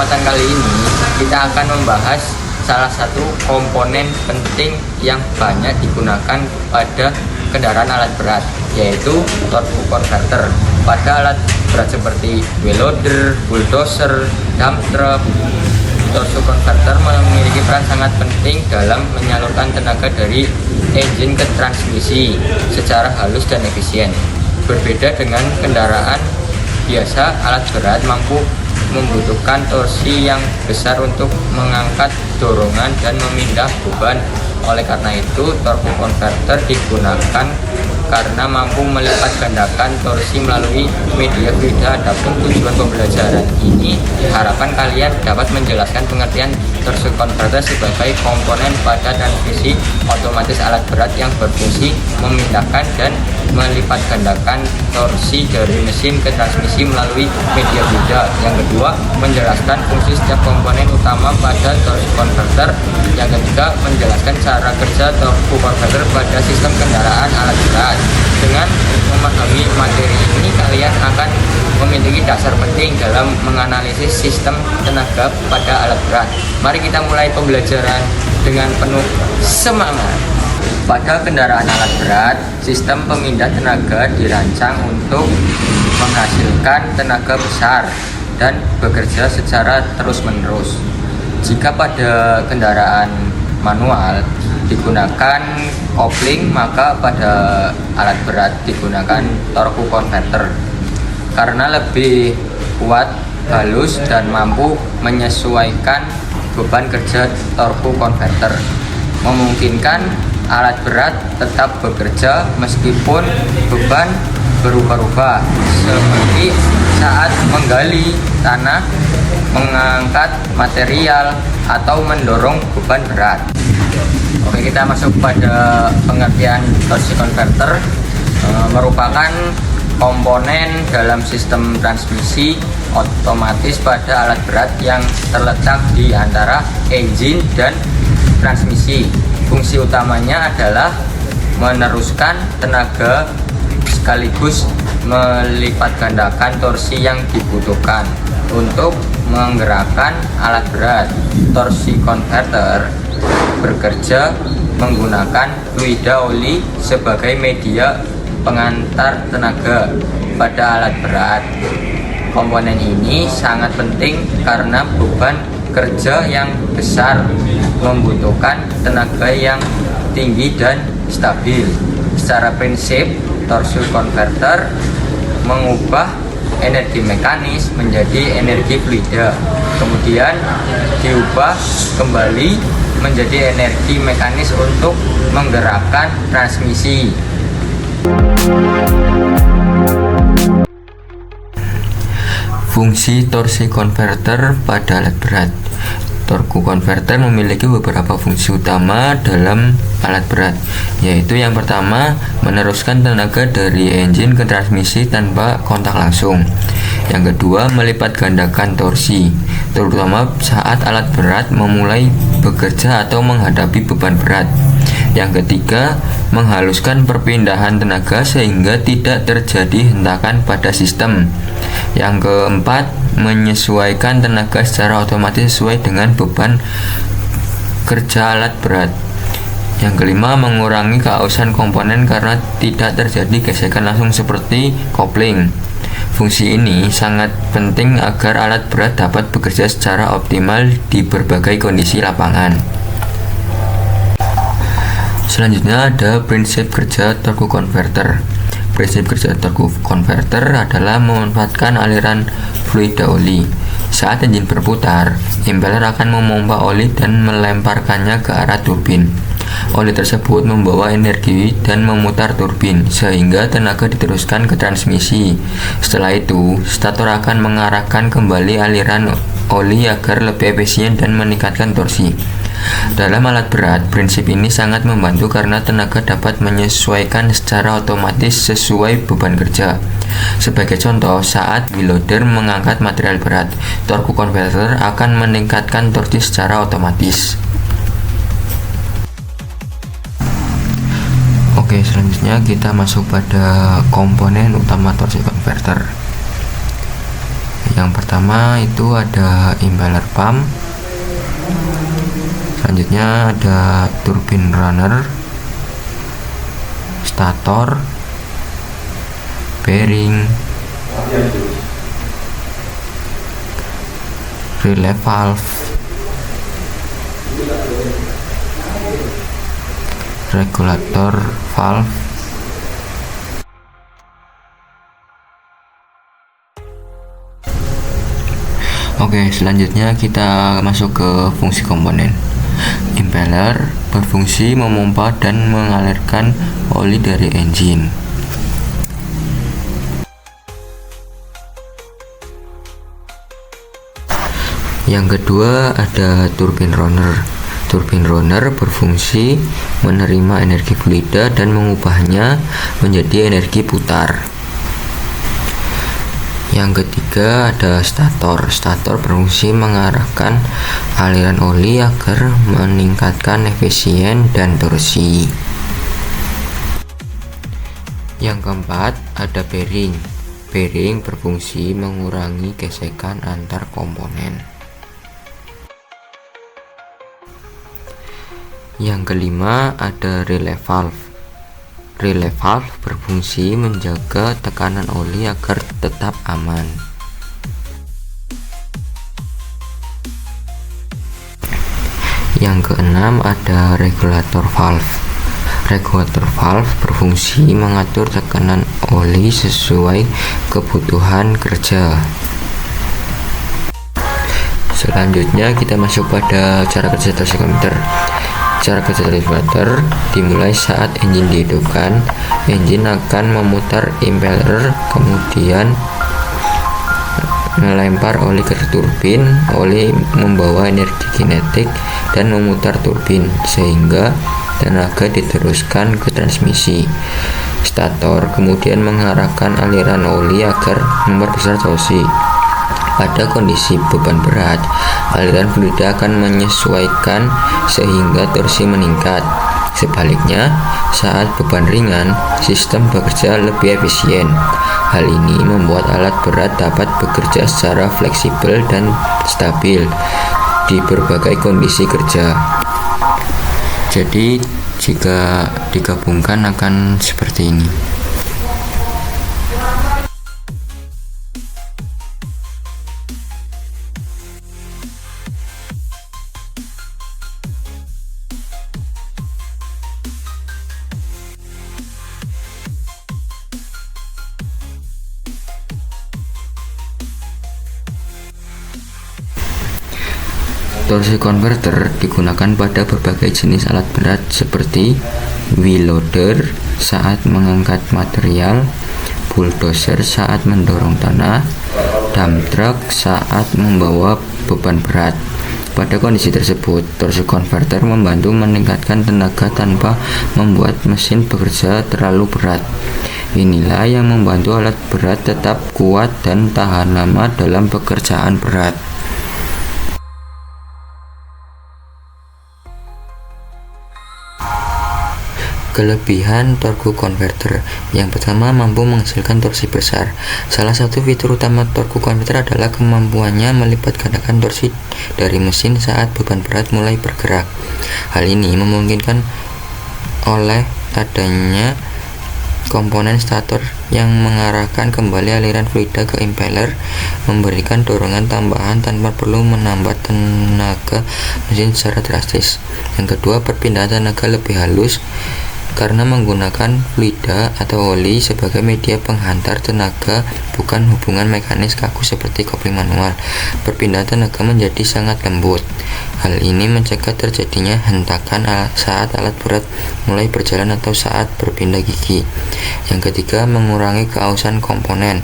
kesempatan kali ini kita akan membahas salah satu komponen penting yang banyak digunakan pada kendaraan alat berat, yaitu torque converter. Pada alat berat seperti wheel loader, bulldozer, dump truck, torque converter memiliki peran sangat penting dalam menyalurkan tenaga dari engine ke transmisi secara halus dan efisien. Berbeda dengan kendaraan biasa, alat berat mampu membutuhkan torsi yang besar untuk mengangkat dorongan dan memindah beban. Oleh karena itu, torque converter digunakan karena mampu melipat gandakan torsi melalui media fluida. Adapun tujuan pembelajaran ini, harapan kalian dapat menjelaskan pengertian torque converter sebagai komponen pada transmisi otomatis alat berat yang berfungsi memindahkan dan melipat gandakan torsi dari mesin ke transmisi melalui media fluida. Yang kedua, menjelaskan fungsi setiap komponen utama pada torque converter. Yang ketiga, menjelaskan cara kerja torque converter pada sistem kendaraan alat berat. Dengan memahami materi ini, kalian akan memiliki dasar penting dalam menganalisis sistem tenaga pada alat berat. Mari kita mulai pembelajaran dengan penuh semangat. Pada kendaraan alat berat, sistem pemindah tenaga dirancang untuk menghasilkan tenaga besar dan bekerja secara terus-menerus. Jika pada kendaraan manual digunakan kopling, maka pada alat berat digunakan torque converter karena lebih kuat, halus, dan mampu menyesuaikan beban kerja. Torque converter memungkinkan alat berat tetap bekerja meskipun beban berubah-ubah, seperti saat menggali tanah, mengangkat material, atau mendorong beban berat. Oke, kita masuk pada pengertian torque converter. Merupakan komponen dalam sistem transmisi otomatis pada alat berat yang terletak di antara engine dan transmisi. Fungsi utamanya adalah meneruskan tenaga sekaligus melipat gandakan torsi yang dibutuhkan untuk menggerakkan alat berat. Torque converter bekerja menggunakan fluida oli sebagai media pengantar tenaga pada alat berat. Komponen ini sangat penting karena beban kerja yang besar membutuhkan tenaga yang tinggi dan stabil. Secara prinsip, torque converter mengubah energi mekanis menjadi energi fluida, kemudian diubah kembali menjadi energi mekanis untuk menggerakkan transmisi. Fungsi torque converter pada alat berat. Torque converter memiliki beberapa fungsi utama dalam alat berat, yaitu yang pertama, meneruskan tenaga dari engine ke transmisi tanpa kontak langsung. Yang kedua, melipat gandakan torsi, terutama saat alat berat memulai bekerja atau menghadapi beban berat. Yang ketiga, menghaluskan perpindahan tenaga sehingga tidak terjadi hentakan pada sistem. Yang keempat, menyesuaikan tenaga secara otomatis sesuai dengan beban kerja alat berat. Yang kelima, mengurangi keausan komponen karena tidak terjadi gesekan langsung seperti kopling. Fungsi ini sangat penting agar alat berat dapat bekerja secara optimal di berbagai kondisi lapangan. Selanjutnya ada prinsip kerja torque converter. Prinsip kerja torque converter adalah memanfaatkan aliran fluida oli. Saat engine berputar, impeller akan memompa oli dan melemparkannya ke arah turbin. Oli tersebut membawa energi dan memutar turbin, sehingga tenaga diteruskan ke transmisi. Setelah itu, stator akan mengarahkan kembali aliran oli agar lebih efisien dan meningkatkan torsi. Dalam alat berat, prinsip ini sangat membantu karena tenaga dapat menyesuaikan secara otomatis sesuai beban kerja. Sebagai contoh, saat wheel loader mengangkat material berat, torque converter akan meningkatkan torsi secara otomatis. Oke, selanjutnya kita masuk pada komponen utama torque converter. Yang pertama itu ada impeller pump, selanjutnya ada turbine runner, stator, bearing, relay valve, regulator valve, Oke, selanjutnya kita masuk ke fungsi komponen. Impeller berfungsi memompa dan mengalirkan oli dari engine. Yang kedua ada turbine runner. Turbine runner berfungsi menerima energi fluida dan mengubahnya menjadi energi putar. Yang ketiga ada stator. Stator berfungsi mengarahkan aliran oli agar meningkatkan efisien dan torsi. Yang keempat ada bearing. Bearing berfungsi mengurangi gesekan antar komponen. Yang kelima ada relay valve. Relay valve berfungsi menjaga tekanan oli agar tetap aman. Yang keenam ada regulator valve. Regulator valve berfungsi mengatur tekanan oli sesuai kebutuhan kerja. Selanjutnya kita masuk pada cara kerja torsi konverter. Cara kerja konverter dimulai saat engine dihidupkan. Engine akan memutar impeller, kemudian melempar oli ke turbin. Oli membawa energi kinetik dan memutar turbin sehingga tenaga diteruskan ke transmisi. Stator kemudian mengarahkan aliran oli agar memperbesar torsi. Pada kondisi beban berat, aliran fluida akan menyesuaikan sehingga torsi meningkat. Sebaliknya, saat beban ringan, sistem bekerja lebih efisien. Hal ini membuat alat berat dapat bekerja secara fleksibel dan stabil di berbagai kondisi kerja. Jadi, jika digabungkan akan seperti ini. Torsi converter digunakan pada berbagai jenis alat berat seperti wheel loader saat mengangkat material, bulldozer saat mendorong tanah, dump truck saat membawa beban berat. Pada kondisi tersebut, torsi converter membantu meningkatkan tenaga tanpa membuat mesin bekerja terlalu berat. Inilah yang membantu alat berat tetap kuat dan tahan lama dalam pekerjaan berat. Kelebihan torque converter. Yang pertama, mampu menghasilkan torsi besar. Salah satu fitur utama torque converter adalah kemampuannya melipat gandakan torsi dari mesin saat beban berat mulai bergerak. Hal ini memungkinkan oleh adanya komponen stator yang mengarahkan kembali aliran fluida ke impeller, memberikan dorongan tambahan tanpa perlu menambah tenaga mesin secara drastis. Yang kedua, perpindahan tenaga lebih halus. Karena menggunakan fluida atau oli sebagai media penghantar tenaga, bukan hubungan mekanis kaku seperti kopling manual, perpindahan tenaga menjadi sangat lembut. Hal ini mencegah terjadinya hentakan saat alat berat mulai berjalan atau saat berpindah gigi. Yang ketiga, mengurangi keausan komponen.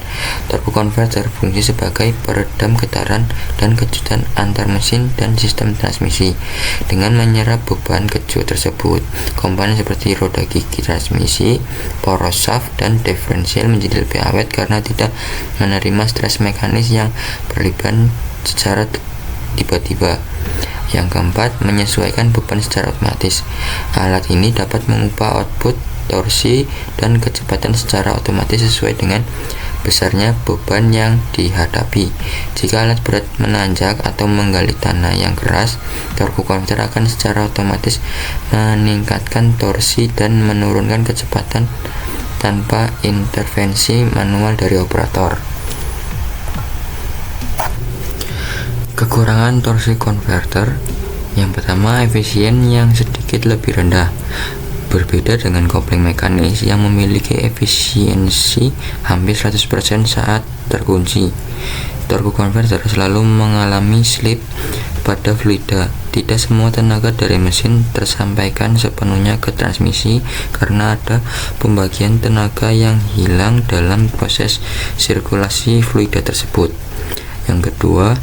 Torque converter berfungsi sebagai peredam getaran dan kejutan antar mesin dan sistem transmisi. Dengan menyerap beban kejut tersebut, komponen seperti roda gigi transmisi, poros shaft, dan diferensial menjadi lebih awet karena tidak menerima stres mekanis yang berlebihan secara tiba-tiba. Yang keempat, menyesuaikan beban secara otomatis. Alat ini dapat mengubah output, torsi, dan kecepatan secara otomatis sesuai dengan besarnya beban yang dihadapi. Jika alat berat menanjak atau menggali tanah yang keras, torque converter akan secara otomatis meningkatkan torsi dan menurunkan kecepatan tanpa intervensi manual dari operator. Kekurangan torsi converter: yang pertama, efisien yang sedikit lebih rendah. Berbeda dengan kopling mekanis yang memiliki efisiensi hampir 100% saat terkunci, torque converter selalu mengalami slip pada fluida. Tidak semua tenaga dari mesin tersampaikan sepenuhnya ke transmisi karena ada pembagian tenaga yang hilang dalam proses sirkulasi fluida tersebut. Yang kedua,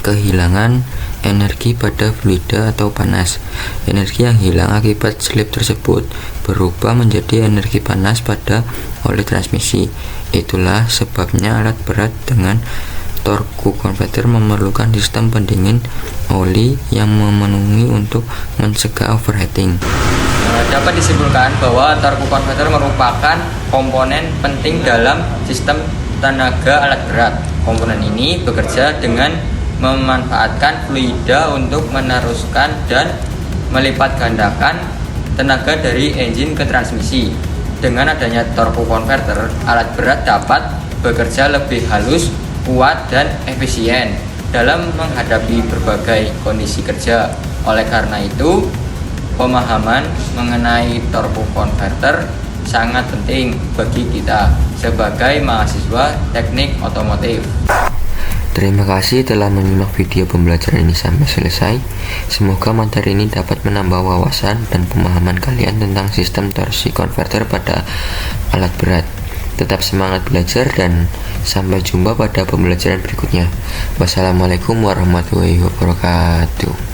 kehilangan energi pada fluida atau panas. Energi yang hilang akibat slip tersebut berubah menjadi energi panas pada oli transmisi. Itulah sebabnya alat berat dengan torque converter memerlukan sistem pendingin oli yang memenuhi untuk mencegah overheating. Dapat disimpulkan bahwa torque converter merupakan komponen penting dalam sistem tenaga alat berat. Komponen ini bekerja dengan memanfaatkan fluida untuk meneruskan dan melipat gandakan tenaga dari engine ke transmisi. Dengan adanya torque converter, alat berat dapat bekerja lebih halus, kuat, dan efisien dalam menghadapi berbagai kondisi kerja. Oleh karena itu, pemahaman mengenai torque converter sangat penting bagi kita sebagai mahasiswa teknik otomotif. Terima kasih telah menyimak video pembelajaran ini sampai selesai. Semoga materi ini dapat menambah wawasan dan pemahaman kalian tentang sistem torsi converter pada alat berat. Tetap semangat belajar dan sampai jumpa pada pembelajaran berikutnya. Wassalamualaikum warahmatullahi wabarakatuh.